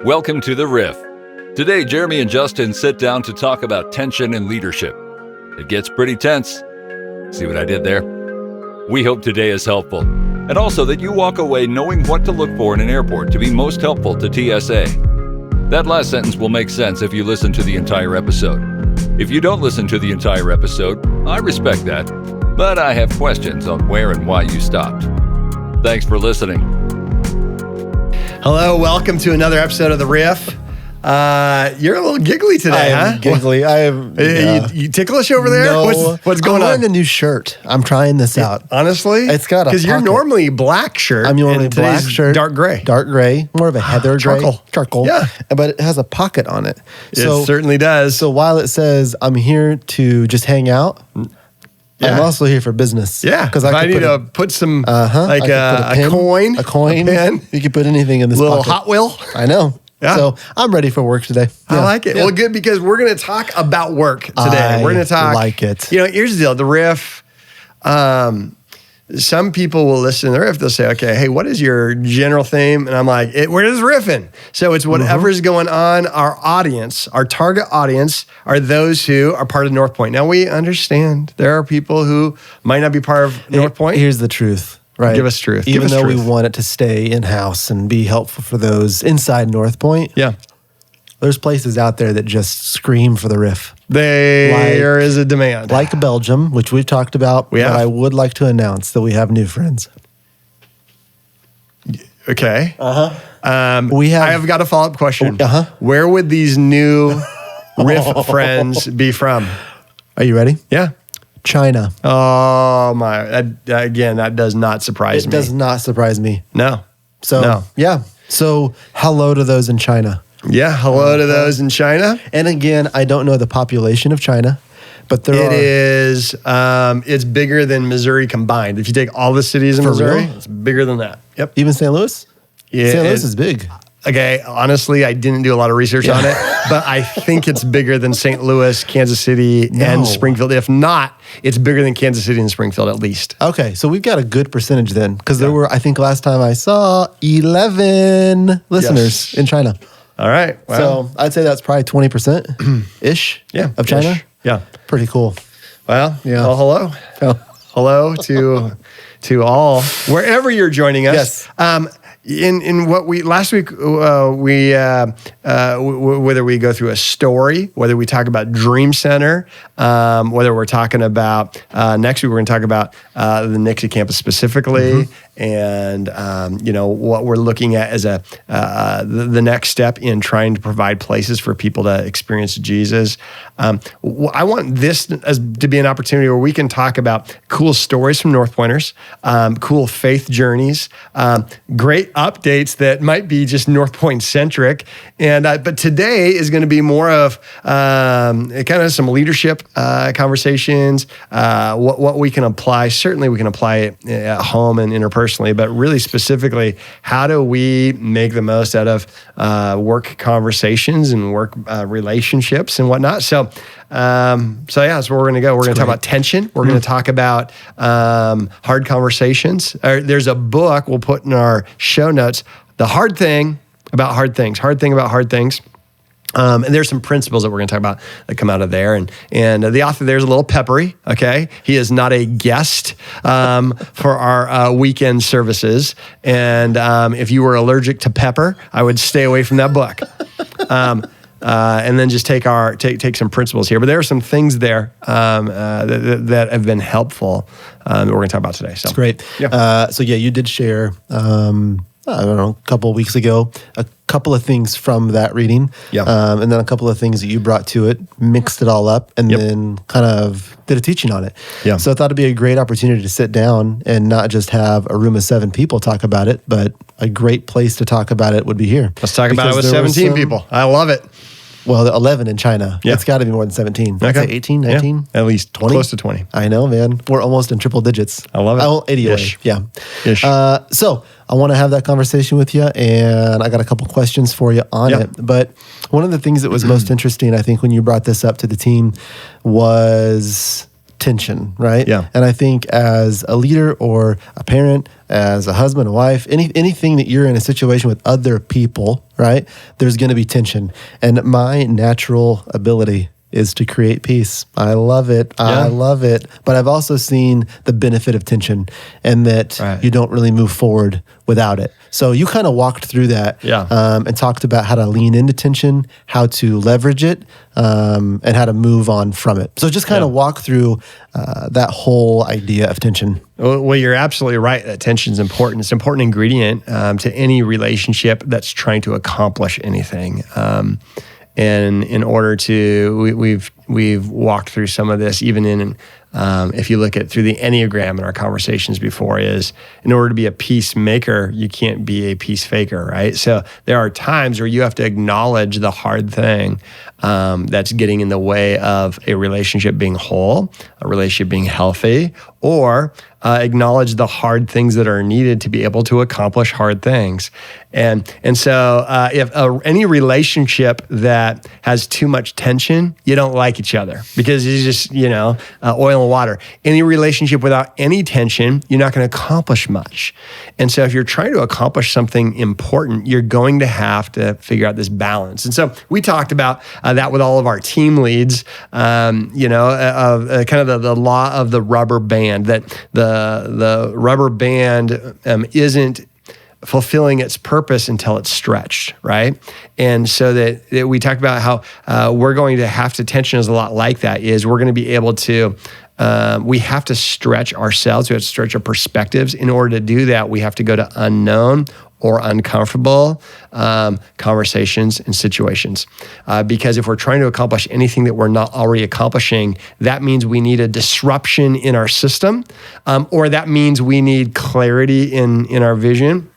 Welcome to the Riff. Today, Jeremy and Justin sit down to talk about tension in leadership. It gets pretty tense. See what I did there? We hope today is helpful, and also that you walk away knowing what to look for in an airport to be most helpful to TSA. That last sentence will make sense if you listen to the entire episode. If you don't listen to the entire episode, I respect that, but I have questions on where and why you stopped. Thanks for listening. Hello, welcome to another episode of The Riff. You're a little giggly today, I am giggly. I am. You ticklish over there? No, What's going on? I'm wearing a new shirt. I'm trying this out. Honestly? It's got a because you're pocket. normally black shirt. I'm normally and black today's shirt. Dark gray. Dark gray. More of a heather gray. Charcoal. Yeah. But it has a pocket on it. It certainly does. So while it says I'm here to just hang out, Yeah. I'm also here for business. Yeah. Because I need to put some, like a coin. A coin. A pen. You can put anything in this Little pocket. Hot Wheel. I know. Yeah. So I'm ready for work today. I like it. Yeah. Well, good, because we're going to talk about work today. I We're going to talk. like it. Here's the deal. The Riff, some people will listen to the Riff. They'll say, okay, hey, what is your general theme? And I'm like, we're just riffing. So it's whatever's going on. Our audience, our target audience are those who are part of North Point. Now, we understand there are people who might not be part of North Point. Here's the truth. Right. Give us truth. Even Give us though truth. we want it to stay in-house and be helpful for those inside North Point, Yeah. there's places out there that just scream for the Riff. There is a demand. Like Belgium, which we've talked about, We have. but I would like to announce that we have new friends. Okay. We have... I have got a follow-up question. Uh-huh. Where would these new Riff friends be from? Are you ready? Yeah. China. Oh, my. That does not surprise It me. does not surprise me. No. So, No. yeah. So, hello to those in China. Yeah. Hello to those in China. And again, I don't know the population of China, but there It are... is, it's bigger than Missouri combined. If you take all the cities in For Missouri, real? it's bigger than that. Yep. Even St. Louis? Yeah, St. Louis is big. Okay, honestly, I didn't do a lot of research on it, but I think it's bigger than St. Louis, Kansas City, and Springfield. If not, it's bigger than Kansas City and Springfield at least. Okay, so we've got a good percentage then, because there were, I think last time I saw, 11 listeners in China. All right. Well, So I'd say that's probably 20%-ish of China. ish. Yeah. Pretty cool. Well, Yeah. well, hello. Oh. Hello to all, wherever you're joining us. Yes. In what we last week, whether we go through a story, whether we talk about Dream Center, whether we're talking about next week, we're going to talk about the Nixie campus specifically, and what we're looking at as the next step in trying to provide places for people to experience Jesus. I want this to be an opportunity where we can talk about cool stories from North Pointers, cool faith journeys, great updates that might be just North Point centric, and but today is going to be more of kind of some leadership conversations. What we can apply. Certainly, we can apply it at home and interpersonally, but really specifically, how do we make the most out of work conversations and work relationships and whatnot? So that's where we're going to go. We're going to talk about tension. We're going to talk about hard conversations. There's a book we'll put in our show notes, The Hard Thing About Hard Things. Hard Thing About Hard Things. And there's some principles that we're going to talk about that come out of there. And the author there is a little peppery, okay? He is not a guest for our weekend services. And if you were allergic to pepper, I would stay away from that book. And then just take some principles here. But there are some things there that have been helpful that we're going to talk about today. So That's great. Yeah. You did share, I don't know, a couple of weeks ago, a couple of things from that reading. Yeah. And then a couple of things that you brought to it, mixed it all up, and then kind of did a teaching on it. Yeah. So I thought it'd be a great opportunity to sit down and not just have a room of 7 people talk about it, but a great place to talk about it would be here. Let's talk about it with Because there were 17 people. I love it. Well, 11 in China. Yeah. It's got to be more than 17. I'd say 18, 19? Yeah. At least 20? close to 20. I know, man. We're almost in triple digits. I love it. Oh, anyway, Ish. yeah. Ish. So I want to have that conversation with you, and I got a couple questions for you on it. But one of the things that was most interesting, I think, when you brought this up to the team was tension, right? Yeah. And I think as a leader or a parent, as a husband, a wife, anything that you're in a situation with other people, right? There's going to be tension. And my natural ability is to create peace. I love it. I love it. But I've also seen the benefit of tension and that you don't really move forward without it. So you kind of walked through that and talked about how to lean into tension, how to leverage it, and how to move on from it. So just kind of walk through that whole idea of tension. Well, you're absolutely right that tension is important. It's an important ingredient to any relationship that's trying to accomplish anything. And in order to, we've walked through some of this, even in, if you look at through the Enneagram in our conversations before, is in order to be a peacemaker, you can't be a peace faker, right? So there are times where you have to acknowledge the hard thing that's getting in the way of a relationship being whole, a relationship being healthy, or acknowledge the hard things that are needed to be able to accomplish hard things. And so if any relationship that has too much tension, you don't like each other because it's just, oil and water. Any relationship without any tension, you're not going to accomplish much. And so if you're trying to accomplish something important, you're going to have to figure out this balance. And so we talked about that with all of our team leads, kind of the law of the rubber band, that the rubber band isn't fulfilling its purpose until it's stretched, right? And so that we talked about how we're going to have to, tension is a lot like that, is we're going to be able to, we have to stretch ourselves, we have to stretch our perspectives. In order to do that, we have to go to unknown or uncomfortable conversations and situations. Because if we're trying to accomplish anything that we're not already accomplishing, that means we need a disruption in our system, or that means we need clarity in our vision.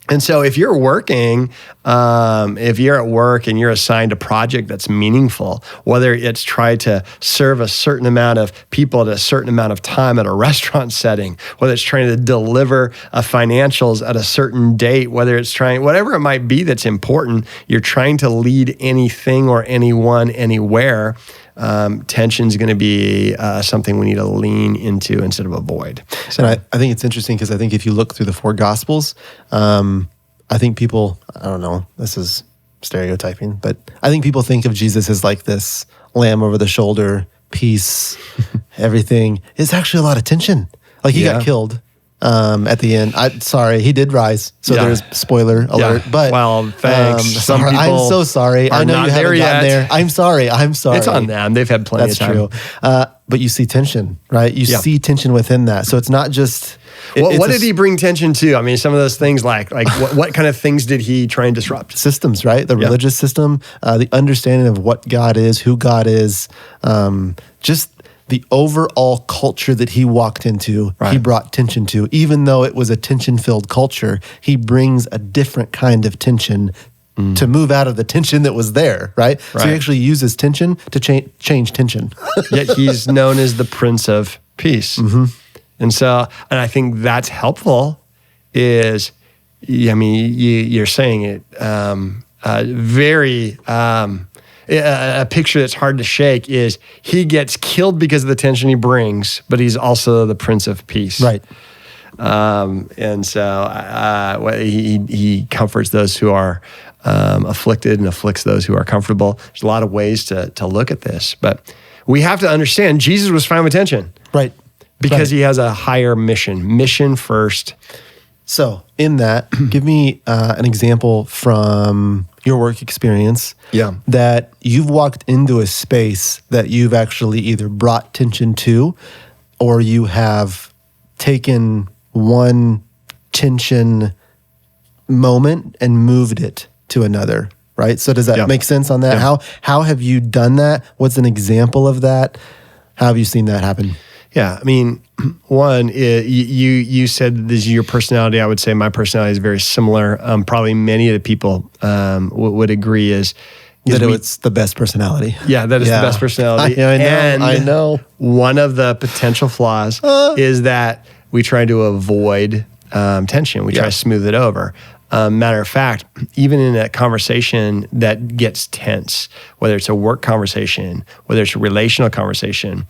And so if you're working, if you're at work and you're assigned a project that's meaningful, whether it's try to serve a certain amount of people at a certain amount of time at a restaurant setting, whether it's trying to deliver financials at a certain date, whether it's trying, whatever it might be that's important, you're trying to lead anything or anyone anywhere, tension is going to be something we need to lean into instead of avoid. So, and I think it's interesting because I think if you look through the four Gospels, I think people, I don't know, this is stereotyping, but I think people think of Jesus as like this lamb over the shoulder, peace, everything. It's actually a lot of tension. Like he got killed. At the end, sorry, he did rise. So there's spoiler alert. But well, thanks. Some people I'm so sorry. I know you haven't gotten there. I'm sorry. It's on them. They've had plenty of time. That's true. But you see tension, right? You see tension within that. So it's not just. What did he bring tension to? I mean, some of those things like what kind of things did he try and disrupt? Systems, right? The religious system, the understanding of what God is, who God is, just the overall culture that he walked into, he brought tension to. Even though it was a tension-filled culture, he brings a different kind of tension to move out of the tension that was there, right? So he actually uses tension to change tension. Yet he's known as the Prince of Peace. Mm-hmm. And I think that's helpful is, I mean, you're saying it very... a picture that's hard to shake is he gets killed because of the tension he brings, but he's also the Prince of Peace. Right. And so he comforts those who are afflicted and afflicts those who are comfortable. There's a lot of ways to look at this, but we have to understand Jesus was fine with tension. Right. Because he has a higher mission first. So in that, give me an example from your work experience that you've walked into a space that you've actually either brought tension to or you have taken one tension moment and moved it to another, right? So does that make sense on that? Yeah. How have you done that? What's an example of that? How have you seen that happen? Yeah, I mean, one, you said this is your personality. I would say my personality is very similar. Probably many of the people would agree is that it's the best personality. Yeah, that is the best personality. I know. One of the potential flaws is that we try to avoid tension. We try to smooth it over. Matter of fact, even in a conversation that gets tense, whether it's a work conversation, whether it's a relational conversation,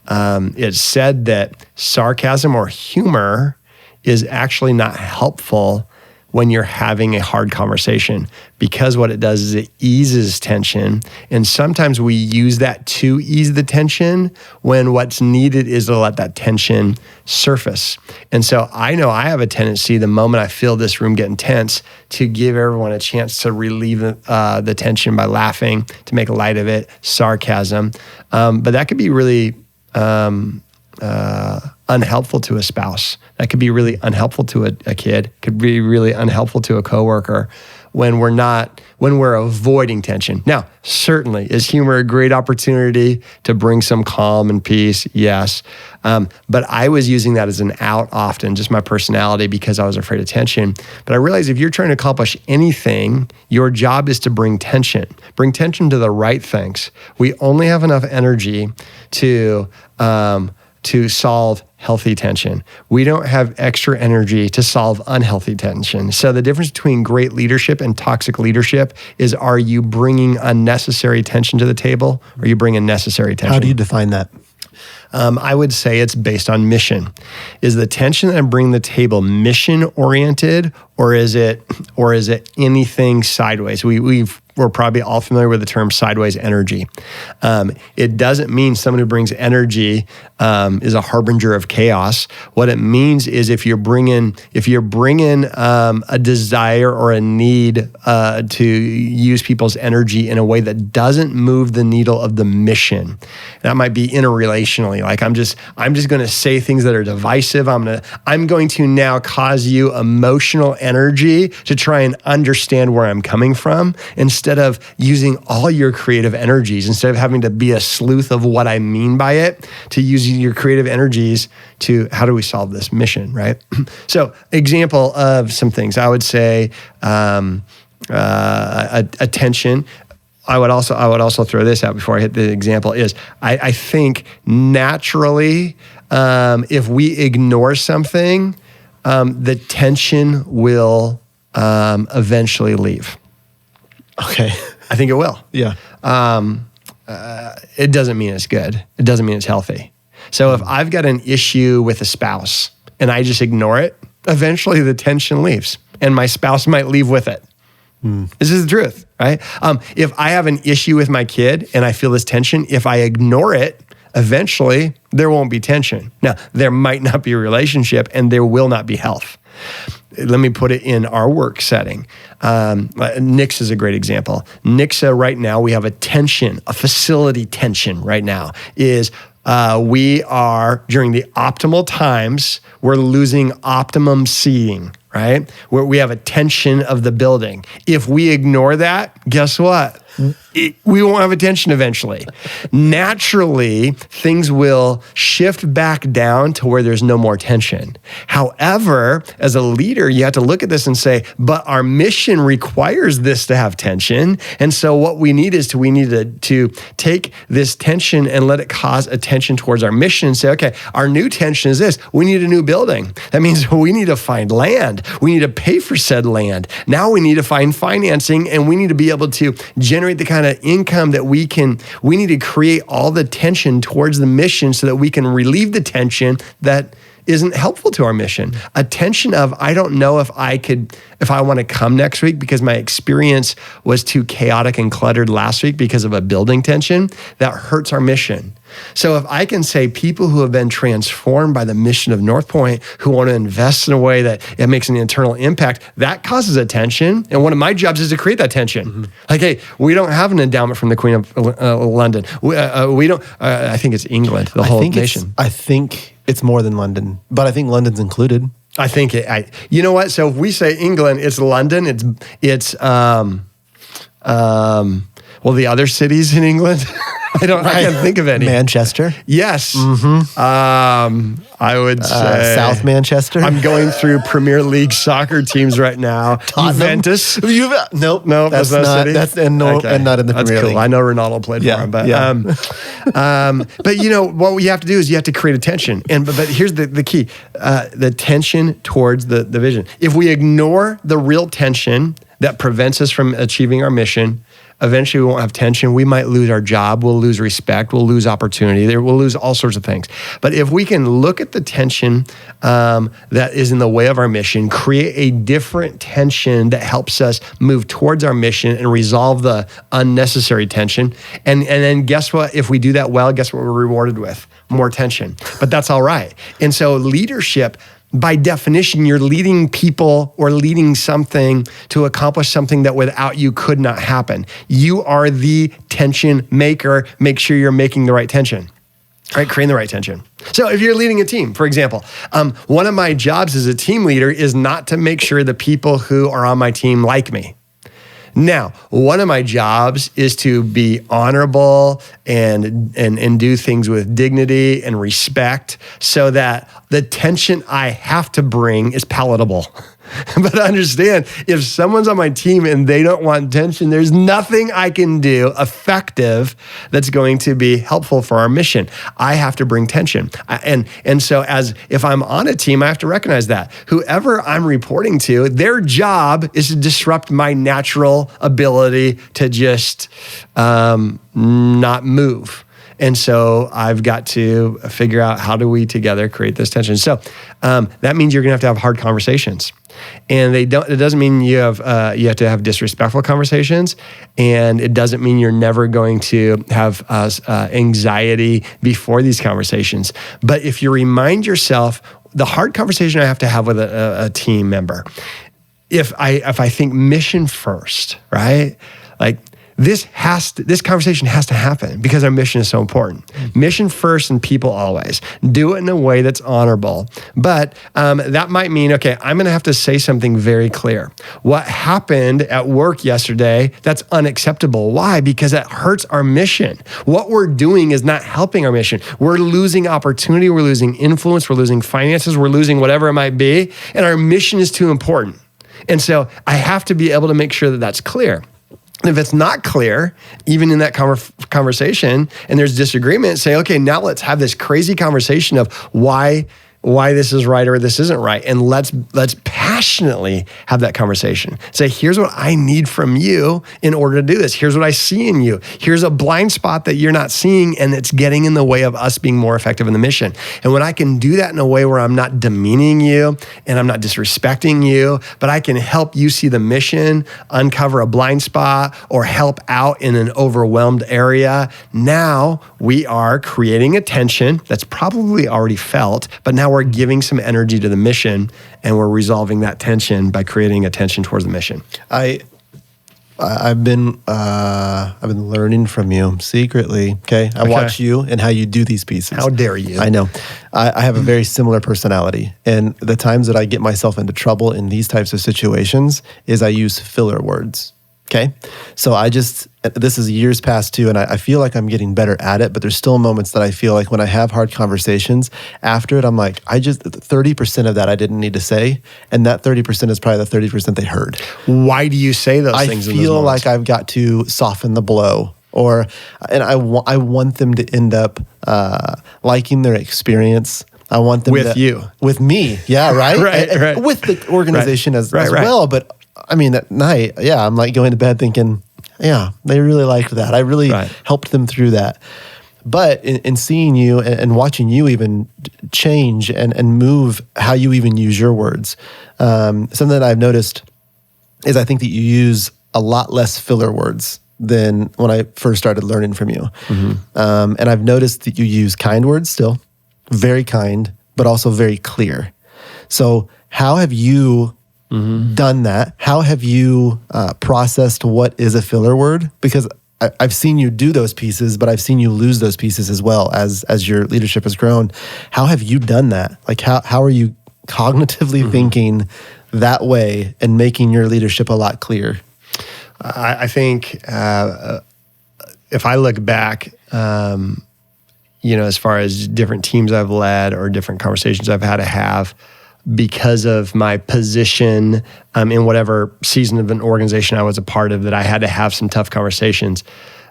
it's said that sarcasm or humor is actually not helpful when you're having a hard conversation, because what it does is it eases tension. And sometimes we use that to ease the tension when what's needed is to let that tension surface. And so I know I have a tendency, the moment I feel this room getting tense, to give everyone a chance to relieve the tension by laughing, to make light of it, sarcasm. But that could be really unhelpful to a spouse. That could be really unhelpful to a kid. Could be really unhelpful to a coworker when we're avoiding tension. Now, certainly, is humor a great opportunity to bring some calm and peace? Yes. But I was using that as an out often, just my personality, because I was afraid of tension. But I realized if you're trying to accomplish anything, your job is to bring tension to the right things. We only have enough energy to solve healthy tension. We don't have extra energy to solve unhealthy tension. So the difference between great leadership and toxic leadership is, are you bringing unnecessary tension to the table, or are you bringing necessary tension? How do you define that? I would say it's based on mission. Is the tension that I'm bringing to the table mission oriented, or is it anything sideways? We're probably all familiar with the term sideways energy. It doesn't mean someone who brings energy is a harbinger of chaos. What it means is if you're bringing a desire or a need to use people's energy in a way that doesn't move the needle of the mission. That might be interrelationally. Like I'm just going to say things that are divisive. I'm going to now cause you emotional energy to try and understand where I'm coming from, instead of using all your creative energies, instead of having to be a sleuth of what I mean by it, to using your creative energies to how do we solve this mission, right? So example of some things, I would say attention. I would also throw this out before I hit the example is, I think naturally, if we ignore something, the tension will eventually leave. Okay. I think it will. Yeah. It doesn't mean it's good. It doesn't mean it's healthy. So if I've got an issue with a spouse and I just ignore it, eventually the tension leaves and my spouse might leave with it. This is the truth, right? If I have an issue with my kid and I feel this tension, if I ignore it, eventually there won't be tension. Now, there might not be a relationship and there will not be health. Let me put it in our work setting. Nix is a great example. Nixa right now, we have a facility tension right now is we are, during the optimal times, we're losing optimum seating, right? Where we have a tension of the building. If we ignore that, guess what? We won't have attention eventually. Naturally, things will shift back down to where there's no more tension. However, as a leader, you have to look at this and say, but our mission requires this to have tension. And so what we need is to take this tension and let it cause attention towards our mission and say, okay, our new tension is this. We need a new building. That means we need to find land. We need to pay for said land. Now we need to find financing, and we need to be able to generate the kind of income that we need to create all the tension towards the mission so that we can relieve the tension that isn't helpful to our mission. A tension of, I don't know if I want to come next week because my experience was too chaotic and cluttered last week because of a building tension, that hurts our mission. So if I can say people who have been transformed by the mission of North Point, who want to invest in a way that it makes an internal impact, that causes a tension. And one of my jobs is to create that tension. Mm-hmm. Like, hey, we don't have an endowment from the Queen of London. We don't, I think it's England, the whole nation. I think it's more than London, but I think London's included. I think you know what? So if we say England, it's London. It's well, the other cities in England. I can't think of any. Manchester. Yes. Mm-hmm. I would say South Manchester. I'm going through Premier League soccer teams right now. Tottenham. Juventus. Nope. That's not city. That's and not in the Premier cool. League. I know Ronaldo played for him, but but you know what you have to do is you have to create a tension. But here's the key: the tension towards the vision. If we ignore the real tension, that prevents us from achieving our mission. Eventually, we won't have tension. We might lose our job. We'll lose respect. We'll lose opportunity. We'll lose all sorts of things. But if we can look at the tension that is in the way of our mission, create a different tension that helps us move towards our mission and resolve the unnecessary tension. And then guess what? If we do that well, guess what we're rewarded with? More tension. But that's all right. And so leadership, by definition, you're leading people or leading something to accomplish something that without you could not happen. You are the tension maker. Make sure you're making the right tension, right? Creating the right tension. So if you're leading a team, for example, one of my jobs as a team leader is not to make sure the people who are on my team like me. Now, one of my jobs is to be honorable and do things with dignity and respect so that the tension I have to bring is palatable. But understand, if someone's on my team and they don't want tension, there's nothing I can do effective that's going to be helpful for our mission. I have to bring tension. And so if I'm on a team, I have to recognize that. Whoever I'm reporting to, their job is to disrupt my natural ability to just not move. And so I've got to figure out how do we together create this tension. So that means you're going to have hard conversations. And it doesn't mean you have to have disrespectful conversations, and it doesn't mean you're never going to have anxiety before these conversations. But if you remind yourself, the hard conversation I have to have with a team member, if I think mission first, right? Like, this conversation has to happen because our mission is so important. Mission first and people always. Do it in a way that's honorable. But that might mean, okay, I'm going to have to say something very clear. What happened at work yesterday, that's unacceptable. Why? Because it hurts our mission. What we're doing is not helping our mission. We're losing opportunity. We're losing influence. We're losing finances. We're losing whatever it might be. And our mission is too important. And so I have to be able to make sure that that's clear. If it's not clear, even in that conversation, and there's disagreement, say, okay, now let's have this crazy conversation of why this is right or this isn't right. And let's passionately have that conversation. Say, here's what I need from you in order to do this. Here's what I see in you. Here's a blind spot that you're not seeing, and it's getting in the way of us being more effective in the mission. And when I can do that in a way where I'm not demeaning you and I'm not disrespecting you, but I can help you see the mission, uncover a blind spot, or help out in an overwhelmed area, now we are creating a tension that's probably already felt, but now we're giving some energy to the mission, and we're resolving that tension by creating a tension towards the mission. I've been learning from you secretly. Okay, I watch you and how you do these pieces. How dare you? I know. I have a very similar personality, and the times that I get myself into trouble in these types of situations is I use filler words. Okay, so this is years past too, and I feel like I'm getting better at it, but there's still moments that I feel like when I have hard conversations, after it, I'm like, 30% of that I didn't need to say, and that 30% is probably the 30% they heard. Why do you say those things? I feel like I've got to soften the blow, and I want them to end up liking their experience. I want them with me, yeah, right, right. With the organization as well, but. I mean, at night, I'm like going to bed thinking, they really liked that. I really helped them through that. But in seeing you and watching you even change and move how you even use your words, something that I've noticed is I think that you use a lot less filler words than when I first started learning from you. Mm-hmm. And I've noticed that you use kind words still, very kind, but also very clear. So how have you done that? How have you processed what is a filler word? Because I've seen you do those pieces, but I've seen you lose those pieces as well as your leadership has grown. How have you done that? Like how are you cognitively thinking that way and making your leadership a lot clearer? I think if I look back, as far as different teams I've led or different conversations I've had to have, because of my position in whatever season of an organization I was a part of, that I had to have some tough conversations.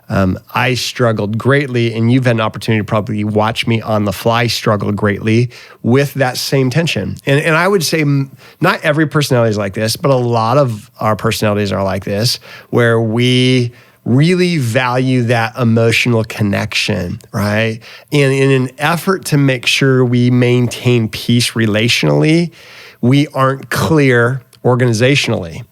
I struggled greatly, and you've had an opportunity to probably watch me on the fly struggle greatly with that same tension. And I would say not every personality is like this, but a lot of our personalities are like this, where we really value that emotional connection, right? And in an effort to make sure we maintain peace relationally, we aren't clear organizationally.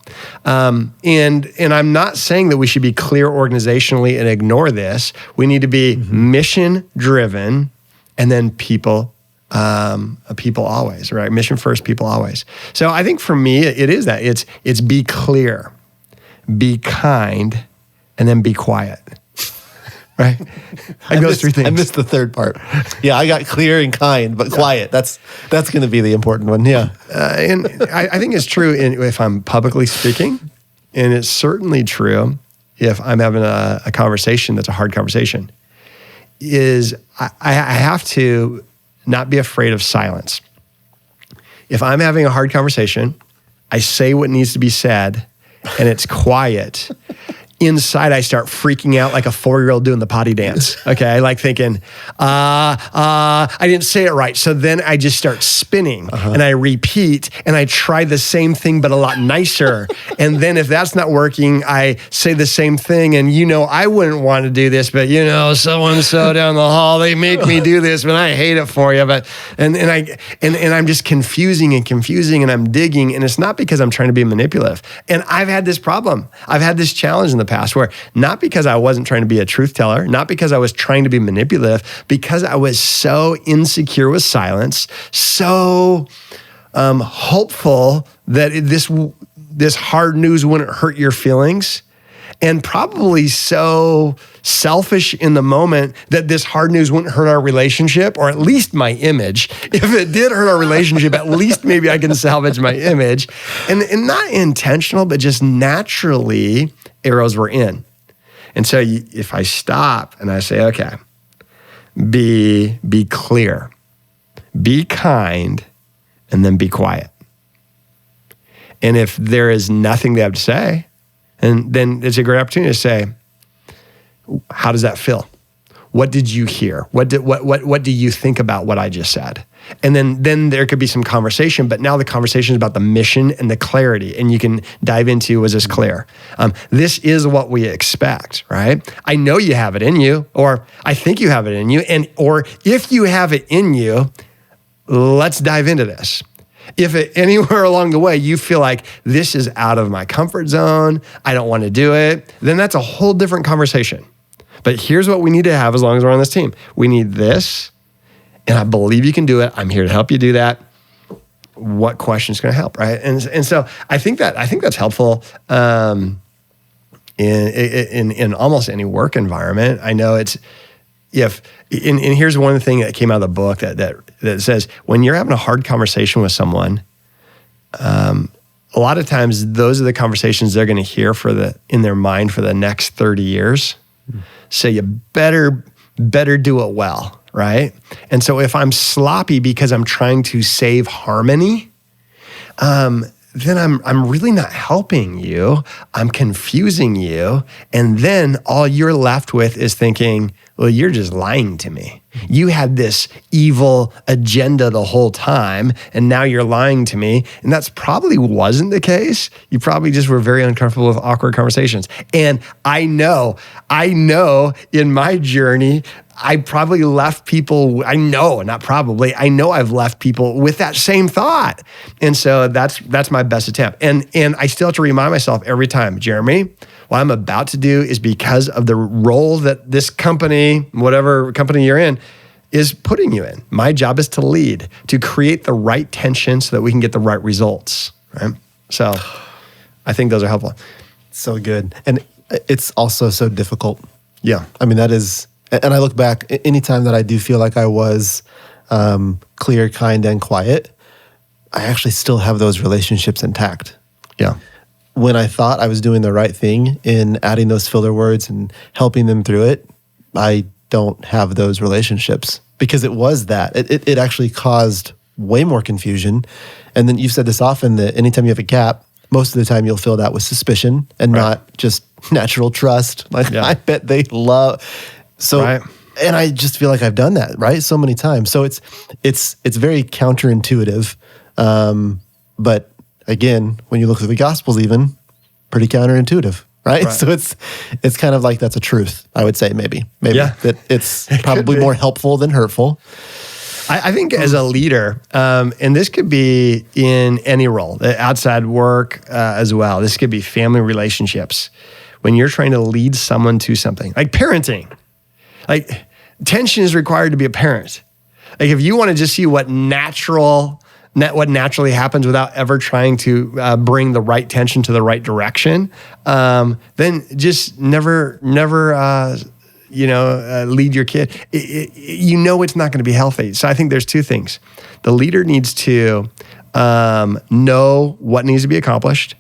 And I'm not saying that we should be clear organizationally and ignore this. We need to be mission driven, and then people always, right? Mission first, people always. So I think for me, it is that. It's be clear, be kind, and then be quiet. Right? Like those three things. I missed the third part. Yeah, I got clear and kind, but quiet. That's going to be the important one. Yeah. And I think it's true if I'm publicly speaking, and it's certainly true if I'm having a conversation that's a hard conversation, is I have to not be afraid of silence. If I'm having a hard conversation, I say what needs to be said, and it's quiet. Inside, I start freaking out like a 4-year-old doing the potty dance. Okay, like thinking, I didn't say it right. So then I just start spinning and I repeat and I try the same thing, but a lot nicer. And then if that's not working, I say the same thing. And I wouldn't want to do this, but so-and-so down the hall, they make me do this, but I hate it for you. But and I'm just confusing and I'm digging. And it's not because I'm trying to be manipulative. And I've had this problem. I've had this challenge in the past where not because I wasn't trying to be a truth teller, not because I was trying to be manipulative, because I was so insecure with silence, so hopeful that this hard news wouldn't hurt your feelings, and probably so selfish in the moment that this hard news wouldn't hurt our relationship, or at least my image. If it did hurt our relationship, at least maybe I can salvage my image. And not intentional, but just naturally, arrows were in. And so if I stop and I say, okay, be clear, be kind, and then be quiet. And if there is nothing they have to say, and then it's a great opportunity to say, how does that feel? What did you hear? What do you think about what I just said? And then there could be some conversation, but now the conversation is about the mission and the clarity, and you can dive into, was this clear? This is what we expect, right? I know you have it in you, or I think you have it in you, or if you have it in you, let's dive into this. If anywhere along the way you feel like this is out of my comfort zone, I don't want to do it, then that's a whole different conversation. But here's what we need to have as long as we're on this team. We need this, and I believe you can do it. I'm here to help you do that. What question is going to help, right? And so I think that's helpful in almost any work environment. I know and here's one thing that came out of the book that says when you're having a hard conversation with someone, a lot of times those are the conversations they're going to hear in their mind for the next 30 years. So you better do it well, right? And so if I'm sloppy because I'm trying to save harmony, then I'm really not helping you. I'm confusing you. And then all you're left with is thinking, well, you're just lying to me. You had this evil agenda the whole time, and now you're lying to me. And that's probably wasn't the case. You probably just were very uncomfortable with awkward conversations. And I know in my journey, I probably left people, I know I've left people with that same thought. And so that's my best attempt. And I still have to remind myself every time, Jeremy, what I'm about to do is because of the role that this company, whatever company you're in, is putting you in. My job is to lead, to create the right tension so that we can get the right results, right? So I think those are helpful. So good. And it's also so difficult. Yeah. I mean, that is, and I look back, anytime that I do feel like I was clear, kind, and quiet, I actually still have those relationships intact. Yeah. When I thought I was doing the right thing in adding those filler words and helping them through it, I don't have those relationships because it was that. It actually caused way more confusion. And then you've said this often, that anytime you have a gap, most of the time you'll fill that with suspicion and not just natural trust. Like, I bet they love. So, and I just feel like I've done that, right? So many times. So it's very counterintuitive. But again, when you look at the Gospels, even pretty counterintuitive, right? So it's kind of like that's a truth, I would say, maybe that it's probably more helpful than hurtful. I think as a leader, and this could be in any role, outside work as well. This could be family relationships. When you're trying to lead someone to something, like parenting, like tension is required to be a parent. Like if you want to just see what naturally happens without ever trying to bring the right tension to the right direction, then just never lead your kid. It's not going to be healthy. So I think there's two things. The leader needs to know what needs to be accomplished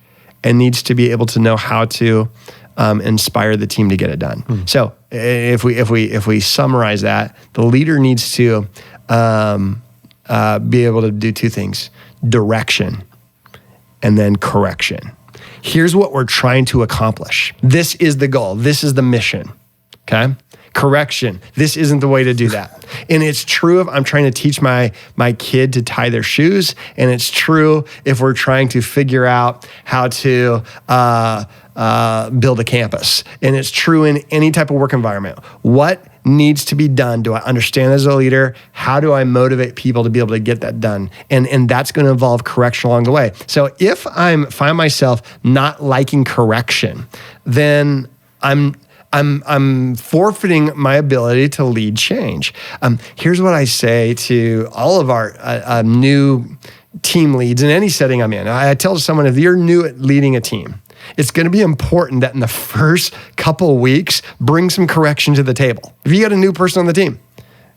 and needs to be able to know how to inspire the team to get it done. So if we summarize that, the leader needs to be able to do two things: direction and then correction. Here's what we're trying to accomplish. This is the goal. This is the mission. Okay? Correction. This isn't the way to do that. And it's true if I'm trying to teach my kid to tie their shoes, and it's true if we're trying to figure out how to build a campus. And it's true in any type of work environment. What needs to be done? Do I understand as a leader? How do I motivate people to be able to get that done? And that's going to involve correction along the way. So if I find myself not liking correction, then I'm forfeiting my ability to lead change. Here's what I say to all of our new team leads in any setting I'm in. I tell someone, if you're new at leading a team, it's going to be important that in the first couple of weeks, bring some correction to the table. If you got a new person on the team,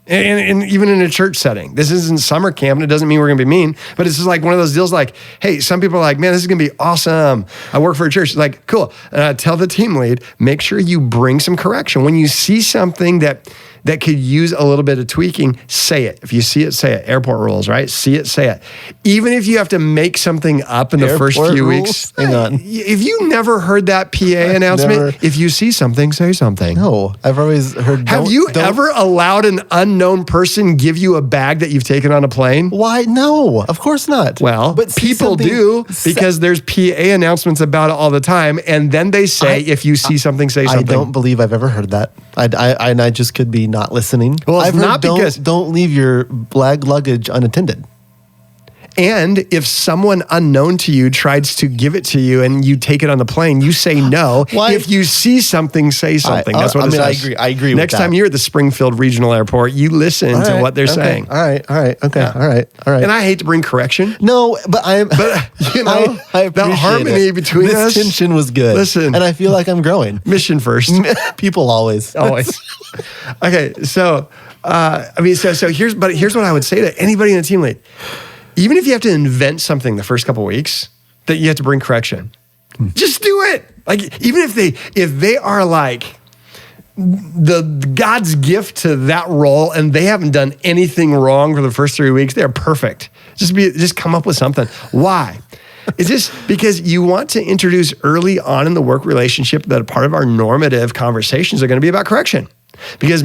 and even in a church setting, this isn't summer camp, and it doesn't mean we're going to be mean, but it's just like one of those deals like, hey, some people are like, man, this is going to be awesome. I work for a church. It's like, cool. And I tell the team lead, make sure you bring some correction. When you see something that could use a little bit of tweaking, say it. If you see it, say it. Airport rules, right? See it, say it. Even if you have to make something up in the first few weeks. Hang on. If you never heard that PA announcement, if you see something, say something. No, I've always heard. Have you ever allowed an unknown person give you a bag that you've taken on a plane? Why? No, of course not. Well, but people do, because there's PA announcements about it all the time. And then they say, if you see something, say something. I don't believe I've ever heard that. I just could be not listening. Well, I've not because don't leave your luggage unattended. And if someone unknown to you tries to give it to you and you take it on the plane, you say no. Why? If you see something, say something. That's what it says. I agree with that. Next time you're at the Springfield Regional Airport, you listen to what they're saying. All right. Okay. Yeah. All right. And I hate to bring correction. No, but I appreciate that harmony between us. This tension was good. Listen. And I feel like I'm growing. Mission first. People always. Okay. So, here's what I would say to anybody in the team lead. Even if you have to invent something the first couple of weeks that you have to bring correction, just do it. Like, even if they are like the God's gift to that role and they haven't done anything wrong for the first 3 weeks, they're perfect. Just come up with something. Why? It's just because you want to introduce early on in the work relationship that a part of our normative conversations are going to be about correction. Because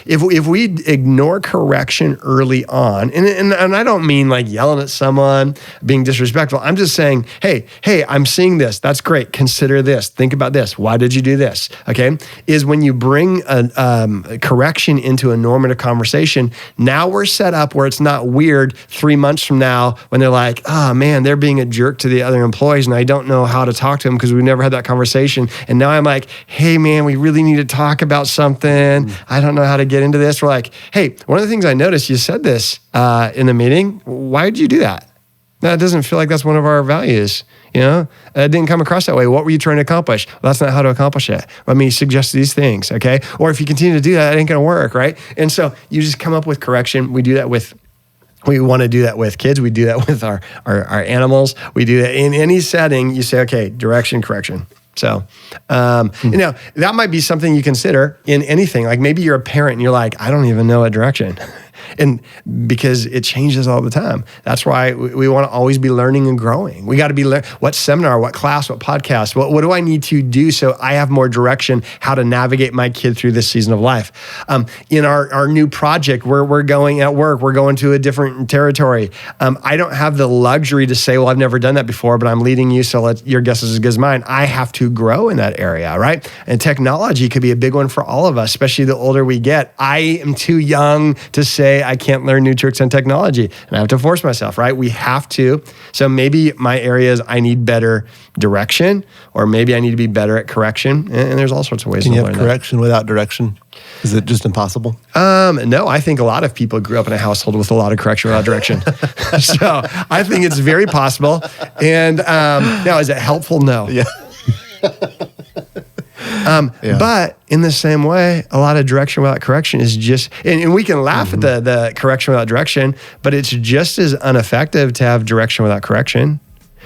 if we ignore correction early on, and I don't mean like yelling at someone, being disrespectful. I'm just saying, hey, I'm seeing this. That's great. Consider this. Think about this. Why did you do this? Okay, is when you bring a correction into a normative conversation. Now we're set up where it's not weird 3 months from now when they're like, oh man, they're being a jerk to the other employees, and I don't know how to talk to them because we've never had that conversation. And now I'm like, hey man, we really need to talk about something. I don't know how to get into this. We're like, hey, one of the things I noticed, you said this in the meeting. Why did you do that? That doesn't feel like that's one of our values. It didn't come across that way. What were you trying to accomplish? Well, that's not how to accomplish it. Let me suggest these things, okay? Or if you continue to do that, it ain't going to work, right? And so you just come up with correction. We want to do that with kids. We do that with our animals. We do that in any setting. You say, okay, direction, correction. So, that might be something you consider in anything. Like maybe you're a parent and you're like, I don't even know a direction. And because it changes all the time. That's why we want to always be learning and growing. We got to be what seminar, what class, what podcast, what do I need to do so I have more direction how to navigate my kid through this season of life. In our new project, we're going at work, we're going to a different territory. I don't have the luxury to say, well, I've never done that before, but I'm leading you, so your guess is as good as mine. I have to grow in that area, right? And technology could be a big one for all of us, especially the older we get. I am too young to say I can't learn new tricks on technology, and I have to force myself, right? We have to. So maybe my areas, I need better direction, or maybe I need to be better at correction. And there's all sorts of ways to learn that. Can you have correction without direction? Is it just impossible? No, I think a lot of people grew up in a household with a lot of correction without direction. So I think it's very possible. And now, is it helpful? No. Yeah. But in the same way, a lot of direction without correction is just, and we can laugh at the correction without direction, but it's just as ineffective to have direction without correction.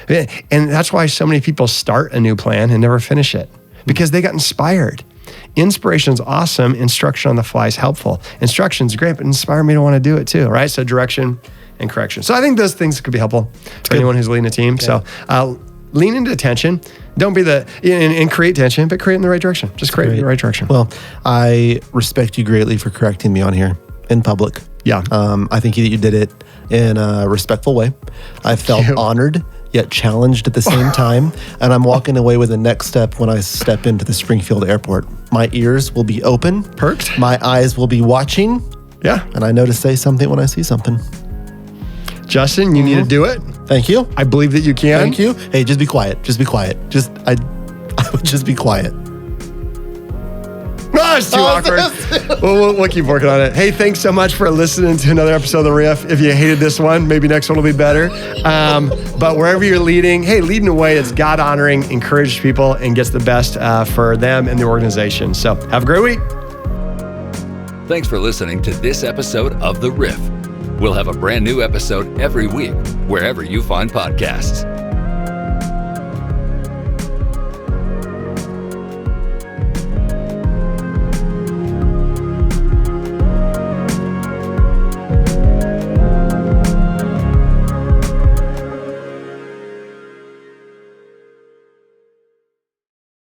And that's why so many people start a new plan and never finish it, because they got inspired. Inspiration is awesome. Instruction on the fly is helpful. Instruction is great, but inspire me to want to do it too, right? So direction and correction. So I think those things could be helpful to anyone who's leading a team. Okay. So lean into tension. Don't be and create tension, but create in the right direction. Just create in the right direction. Well, I respect you greatly for correcting me on here in public. Yeah. I think you did it in a respectful way. I felt honored, yet challenged at the same time. And I'm walking away with the next step when I step into the Springfield airport. My ears will be open. Perked. My eyes will be watching. Yeah. And I know to say something when I see something. Justin, you need to do it. Thank you. I believe that you can. Thank you. Hey, just be quiet. Just be quiet. I would just be quiet. No, it's too awkward. We'll keep working on it. Hey, thanks so much for listening to another episode of The Riff. If you hated this one, maybe next one will be better. But wherever you're leading, hey, leading away, it's God honoring, encourages people, and gets the best for them and the organization. So have a great week. Thanks for listening to this episode of The Riff. We'll have a brand new episode every week, wherever you find podcasts.